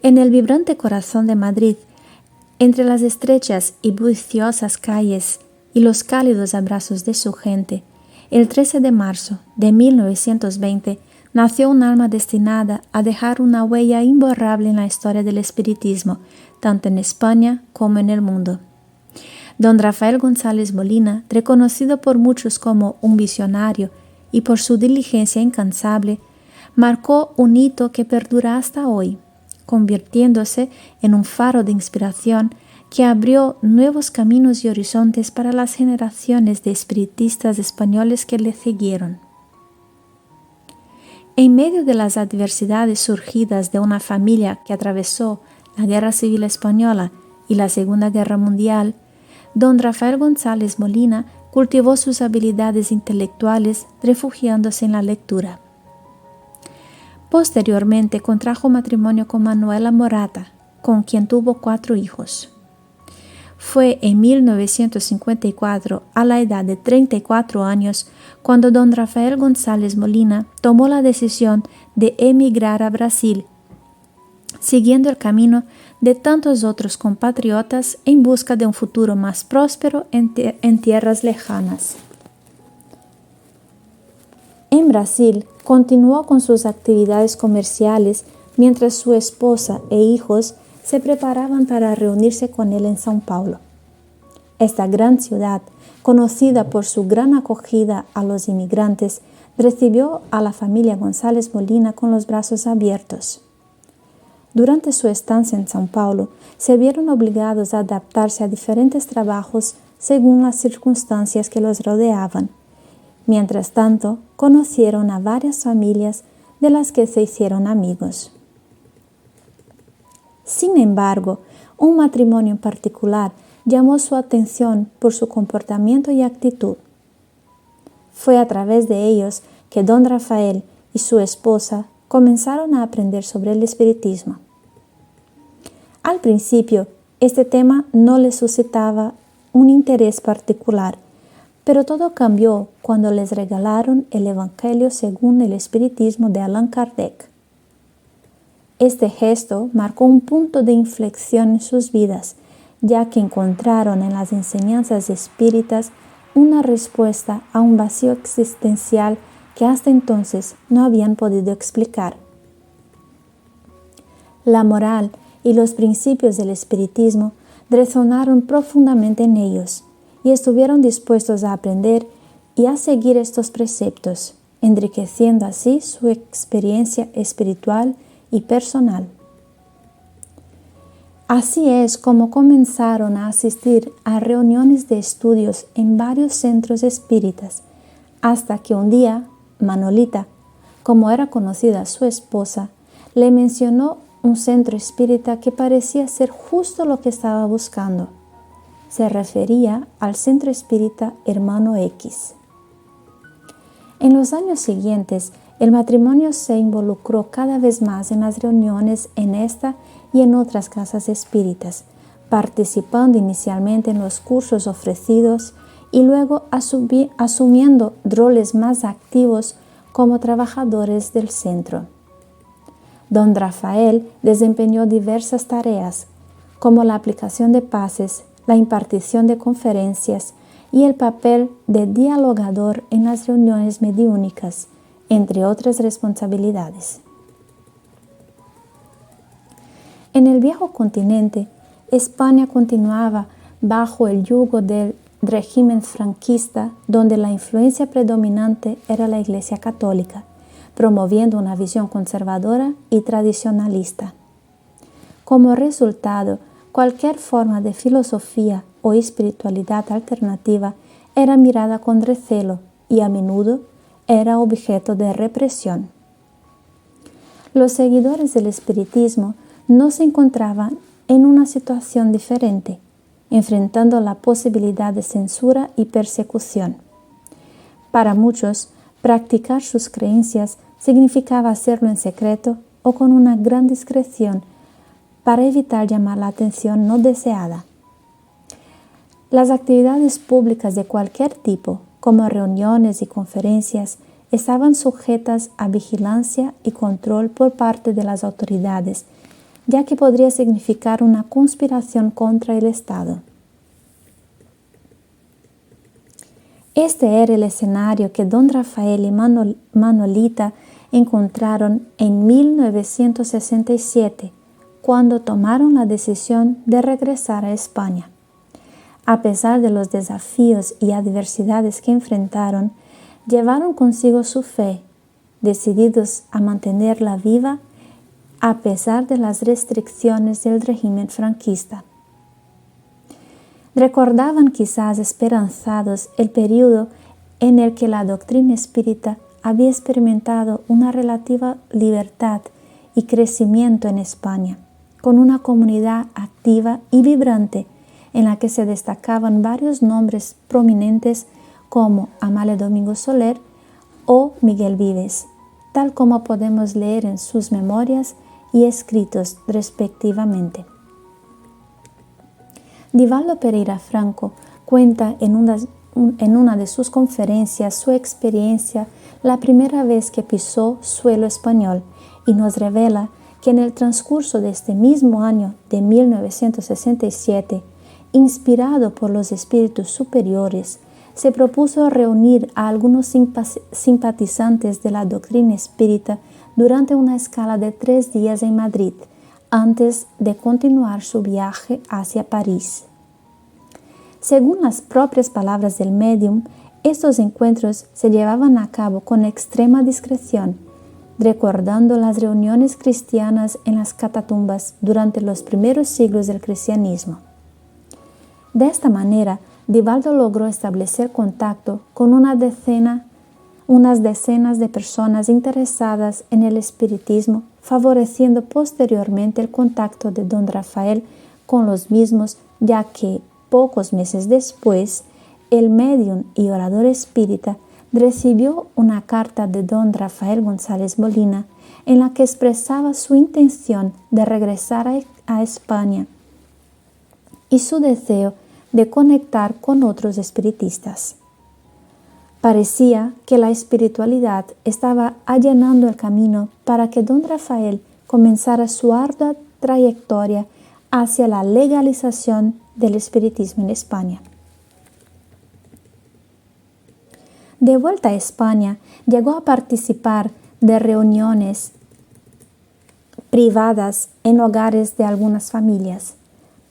En el vibrante corazón de Madrid, entre las estrechas y buliciosas calles y los cálidos abrazos de su gente, el 13 de marzo de 1920 nació un alma destinada a dejar una huella imborrable en la historia del espiritismo, tanto en España como en el mundo. Don Rafael González Molina, reconocido por muchos como un visionario y por su diligencia incansable, marcó un hito que perdura hasta hoy, convirtiéndose en un faro de inspiración que abrió nuevos caminos y horizontes para las generaciones de espiritistas españoles que le siguieron. En medio de las adversidades surgidas de una familia que atravesó la Guerra Civil Española y la Segunda Guerra Mundial, don Rafael González Molina cultivó sus habilidades intelectuales refugiándose en la lectura. Posteriormente contrajo matrimonio con Manuela Morata, con quien tuvo 4 hijos. Fue en 1954, a la edad de 34 años, cuando don Rafael González Molina tomó la decisión de emigrar a Brasil, siguiendo el camino de tantos otros compatriotas en busca de un futuro más próspero en tierras lejanas. En Brasil, continuó con sus actividades comerciales mientras su esposa e hijos se preparaban para reunirse con él en São Paulo. Esta gran ciudad, conocida por su gran acogida a los inmigrantes, recibió a la familia González Molina con los brazos abiertos. Durante su estancia en São Paulo, se vieron obligados a adaptarse a diferentes trabajos según las circunstancias que los rodeaban. Mientras tanto, conocieron a varias familias de las que se hicieron amigos. Sin embargo, un matrimonio en particular llamó su atención por su comportamiento y actitud. Fue a través de ellos que don Rafael y su esposa comenzaron a aprender sobre el espiritismo. Al principio, este tema no les suscitaba un interés particular, pero todo cambió cuando les regalaron el Evangelio según el espiritismo de Allan Kardec. Este gesto marcó un punto de inflexión en sus vidas, ya que encontraron en las enseñanzas espíritas una respuesta a un vacío existencial que hasta entonces no habían podido explicar. La moral y los principios del espiritismo resonaron profundamente en ellos y estuvieron dispuestos a aprender y a seguir estos preceptos, enriqueciendo así su experiencia espiritual y personal. Así es como comenzaron a asistir a reuniones de estudios en varios centros espíritas, hasta que un día Manolita, como era conocida su esposa, le mencionó un centro espírita que parecía ser justo lo que estaba buscando. Se refería al Centro Espírita Hermano X. En los años siguientes, el matrimonio se involucró cada vez más en las reuniones en esta y en otras casas espíritas, participando inicialmente en los cursos ofrecidos y luego asumiendo roles más activos como trabajadores del centro. Don Rafael desempeñó diversas tareas, como la aplicación de pases, la impartición de conferencias y el papel de dialogador en las reuniones mediúnicas, entre otras responsabilidades. En el viejo continente, España continuaba bajo el yugo del régimen franquista, donde la influencia predominante era la Iglesia Católica, promoviendo una visión conservadora y tradicionalista. Como resultado, cualquier forma de filosofía o espiritualidad alternativa era mirada con recelo y a menudo era objeto de represión. Los seguidores del espiritismo no se encontraban en una situación diferente, enfrentando la posibilidad de censura y persecución. Para muchos, practicar sus creencias significaba hacerlo en secreto o con una gran discreción para evitar llamar la atención no deseada. Las actividades públicas de cualquier tipo, como reuniones y conferencias, estaban sujetas a vigilancia y control por parte de las autoridades, ya que podría significar una conspiración contra el Estado. Este era el escenario que don Rafael y Manolita encontraron en 1967, cuando tomaron la decisión de regresar a España. A pesar de los desafíos y adversidades que enfrentaron, llevaron consigo su fe, decididos a mantenerla viva a pesar de las restricciones del régimen franquista. Recordaban quizás esperanzados el periodo en el que la doctrina espírita había experimentado una relativa libertad y crecimiento en España, con una comunidad activa y vibrante en la que se destacaban varios nombres prominentes como Amale Domingo Soler o Miguel Vives, tal como podemos leer en sus memorias y escritos respectivamente. Divaldo Pereira Franco cuenta en una de sus conferencias su experiencia la primera vez que pisó suelo español y nos revela que en el transcurso de este mismo año de 1967, inspirado por los espíritus superiores, se propuso reunir a algunos simpatizantes de la doctrina espírita durante una escala de 3 días en Madrid, antes de continuar su viaje hacia París. Según las propias palabras del médium, estos encuentros se llevaban a cabo con extrema discreción, recordando las reuniones cristianas en las catatumbas durante los primeros siglos del cristianismo. De esta manera, Divaldo logró establecer contacto con unas decenas de personas interesadas en el espiritismo, favoreciendo posteriormente el contacto de don Rafael con los mismos, ya que pocos meses después, el médium y orador espírita recibió una carta de don Rafael González Molina en la que expresaba su intención de regresar a España y su deseo de conectar con otros espiritistas. Parecía que la espiritualidad estaba allanando el camino para que don Rafael comenzara su ardua trayectoria hacia la legalización del espiritismo en España. De vuelta a España, llegó a participar de reuniones privadas en hogares de algunas familias,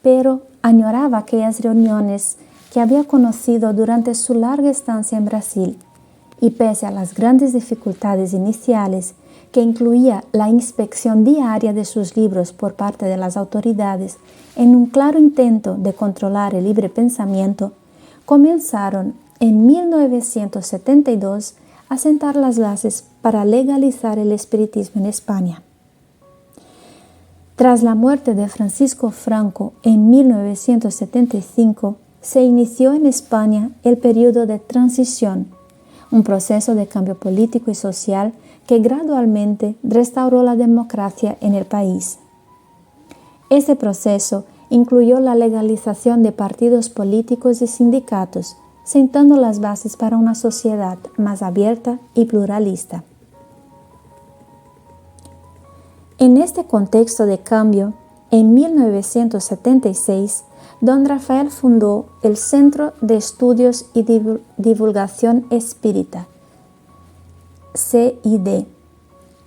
pero añoraba aquellas reuniones que había conocido durante su larga estancia en Brasil, y pese a las grandes dificultades iniciales, que incluía la inspección diaria de sus libros por parte de las autoridades en un claro intento de controlar el libre pensamiento, comenzaron en 1972 a sentar las bases para legalizar el espiritismo en España. Tras la muerte de Francisco Franco en 1975, se inició en España el periodo de transición, un proceso de cambio político y social que gradualmente restauró la democracia en el país. Este proceso incluyó la legalización de partidos políticos y sindicatos, sentando las bases para una sociedad más abierta y pluralista. En este contexto de cambio, en 1976, don Rafael fundó el Centro de Estudios y Divulgación Espírita, CID,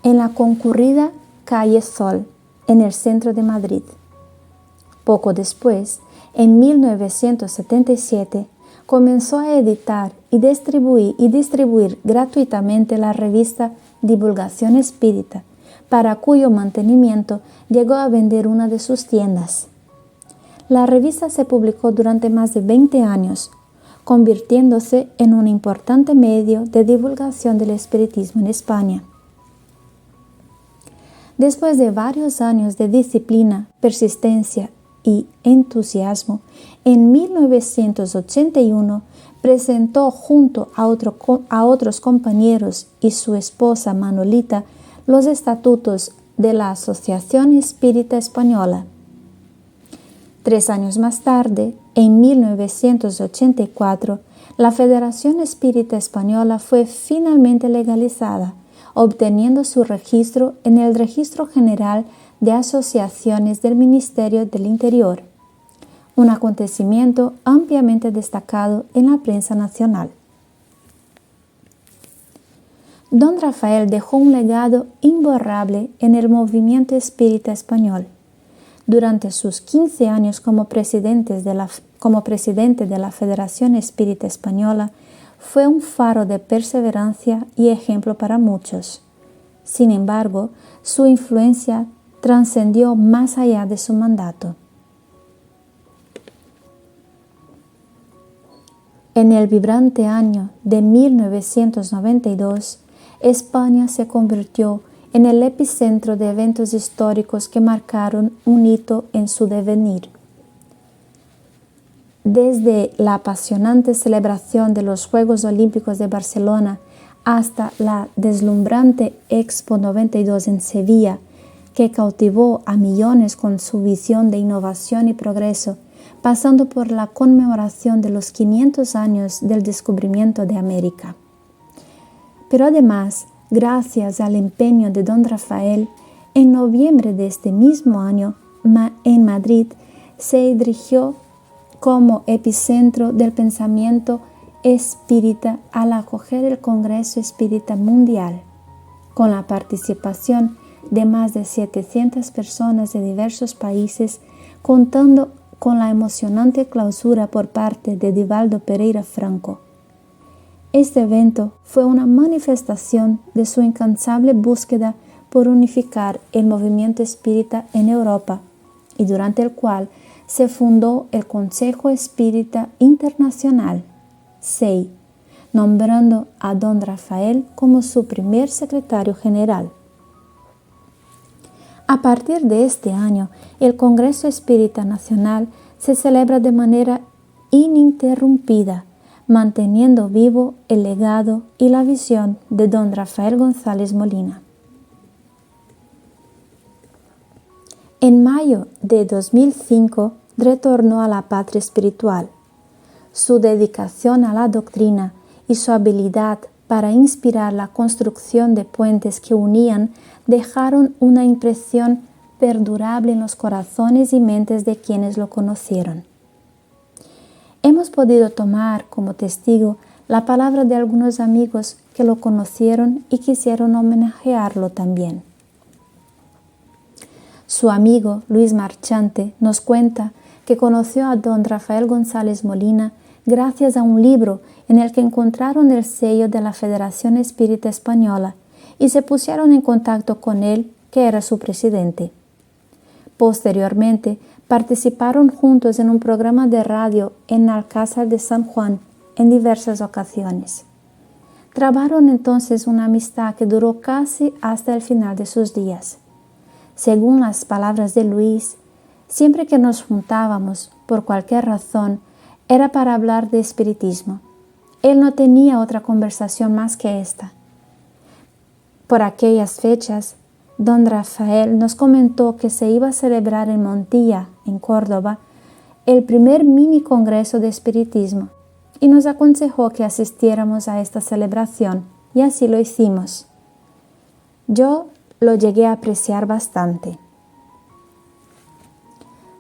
en la concurrida calle Sol, en el centro de Madrid. Poco después, en 1977, comenzó a editar y distribuir gratuitamente la revista Divulgación Espírita, para cuyo mantenimiento llegó a vender una de sus tiendas. La revista se publicó durante más de 20 años, convirtiéndose en un importante medio de divulgación del espiritismo en España. Después de varios años de disciplina, persistencia y entusiasmo, en 1981 presentó junto a otros compañeros y su esposa Manolita los estatutos de la Asociación Espírita Española. 3 años más tarde, en 1984, la Federación Espírita Española fue finalmente legalizada, obteniendo su registro en el Registro General de asociaciones del Ministerio del Interior, un acontecimiento ampliamente destacado en la prensa nacional. Don Rafael dejó un legado imborrable en el movimiento espírita español. Durante sus 15 años como presidente de la Federación Espírita Española, fue un faro de perseverancia y ejemplo para muchos. Sin embargo, su influencia trascendió más allá de su mandato. En el vibrante año de 1992, España se convirtió en el epicentro de eventos históricos que marcaron un hito en su devenir. Desde la apasionante celebración de los Juegos Olímpicos de Barcelona hasta la deslumbrante Expo 92 en Sevilla, que cautivó a millones con su visión de innovación y progreso, pasando por la conmemoración de los 500 años del descubrimiento de América. Pero además, gracias al empeño de don Rafael, en noviembre de este mismo año, en Madrid, se erigió como epicentro del pensamiento espírita al acoger el Congreso Espírita Mundial, con la participación de más de 700 personas de diversos países, contando con la emocionante clausura por parte de Divaldo Pereira Franco. Este evento fue una manifestación de su incansable búsqueda por unificar el movimiento espírita en Europa y durante el cual se fundó el Consejo Espírita Internacional, CEI, nombrando a don Rafael como su primer secretario general. A partir de este año, el Congreso Espírita Nacional se celebra de manera ininterrumpida, manteniendo vivo el legado y la visión de don Rafael González Molina. En mayo de 2005 retornó a la patria espiritual. Su dedicación a la doctrina y su habilidad para inspirar la construcción de puentes que unían dejaron una impresión perdurable en los corazones y mentes de quienes lo conocieron. Hemos podido tomar como testigo la palabra de algunos amigos que lo conocieron y quisieron homenajearlo también. Su amigo Luis Marchante nos cuenta que conoció a don Rafael González Molina gracias a un libro en el que encontraron el sello de la Federación Espírita Española y se pusieron en contacto con él, que era su presidente. Posteriormente, participaron juntos en un programa de radio en Alcázar de San Juan en diversas ocasiones. Trabaron entonces una amistad que duró casi hasta el final de sus días. Según las palabras de Luis, siempre que nos juntábamos, por cualquier razón, era para hablar de espiritismo. Él no tenía otra conversación más que esta. Por aquellas fechas, don Rafael nos comentó que se iba a celebrar en Montilla, en Córdoba, el primer mini congreso de espiritismo y nos aconsejó que asistiéramos a esta celebración y así lo hicimos. Yo lo llegué a apreciar bastante.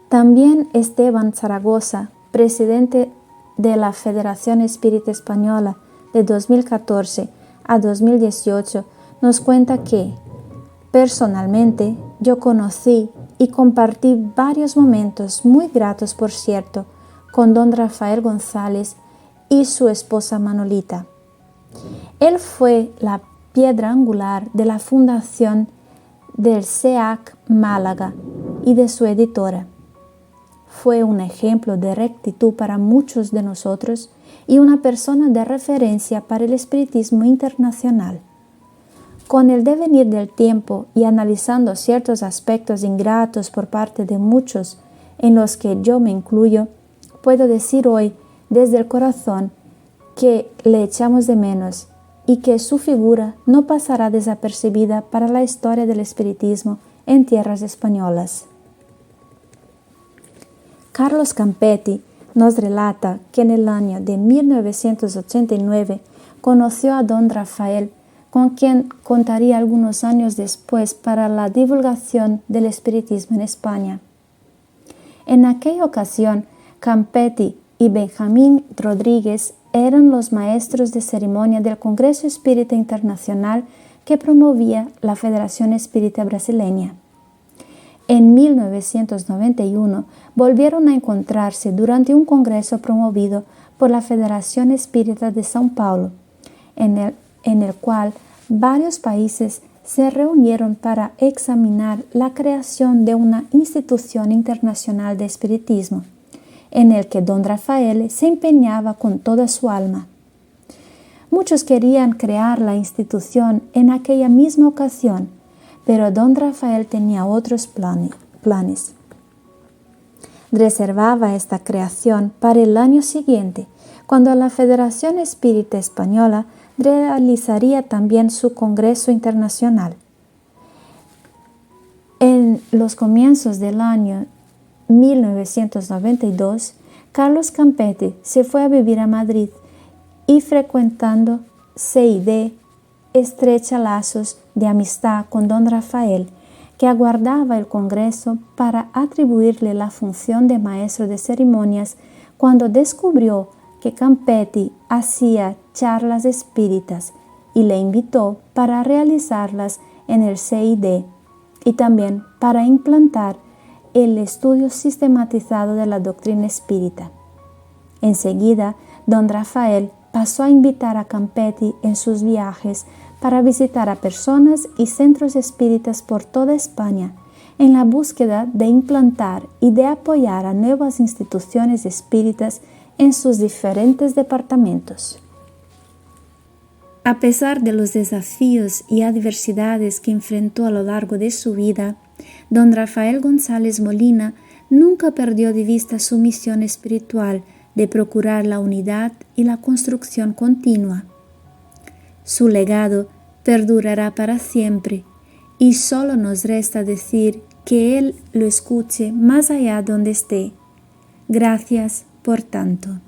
También Esteban Zaragoza, presidente de la Federación Espírita Española de 2014 a 2018, nos cuenta que, personalmente, yo conocí y compartí varios momentos muy gratos, por cierto, con don Rafael González y su esposa Manolita. Él fue la piedra angular de la fundación del CEAC Málaga y de su editora. Fue un ejemplo de rectitud para muchos de nosotros y una persona de referencia para el espiritismo internacional. Con el devenir del tiempo y analizando ciertos aspectos ingratos por parte de muchos, en los que yo me incluyo, puedo decir hoy desde el corazón que le echamos de menos y que su figura no pasará desapercibida para la historia del espiritismo en tierras españolas. Carlos Campetti nos relata que en el año de 1989 conoció a don Rafael con quien contaría algunos años después para la divulgación del espiritismo en España. En aquella ocasión, Campetti y Benjamín Rodríguez eran los maestros de ceremonia del Congreso Espírita Internacional que promovía la Federación Espírita Brasileña. En 1991 volvieron a encontrarse durante un congreso promovido por la Federación Espírita de São Paulo, en el cual varios países se reunieron para examinar la creación de una institución internacional de espiritismo, en el que don Rafael se empeñaba con toda su alma. Muchos querían crear la institución en aquella misma ocasión, pero don Rafael tenía otros planes. Reservaba esta creación para el año siguiente, cuando la Federación Espírita Española realizaría también su Congreso Internacional. En los comienzos del año 1992, Carlos Campetti se fue a vivir a Madrid y frecuentando CID estrecha lazos de amistad con don Rafael, que aguardaba el Congreso para atribuirle la función de maestro de ceremonias cuando descubrió que Campetti hacía charlas espíritas y le invitó para realizarlas en el CID y también para implantar el estudio sistematizado de la doctrina espírita. Enseguida, don Rafael pasó a invitar a Campetti en sus viajes para visitar a personas y centros espíritas por toda España en la búsqueda de implantar y de apoyar a nuevas instituciones espíritas en sus diferentes departamentos. A pesar de los desafíos y adversidades que enfrentó a lo largo de su vida, don Rafael González Molina nunca perdió de vista su misión espiritual de procurar la unidad y la construcción continua. Su legado perdurará para siempre y solo nos resta decir que Él lo escuche más allá donde esté. Gracias por tanto.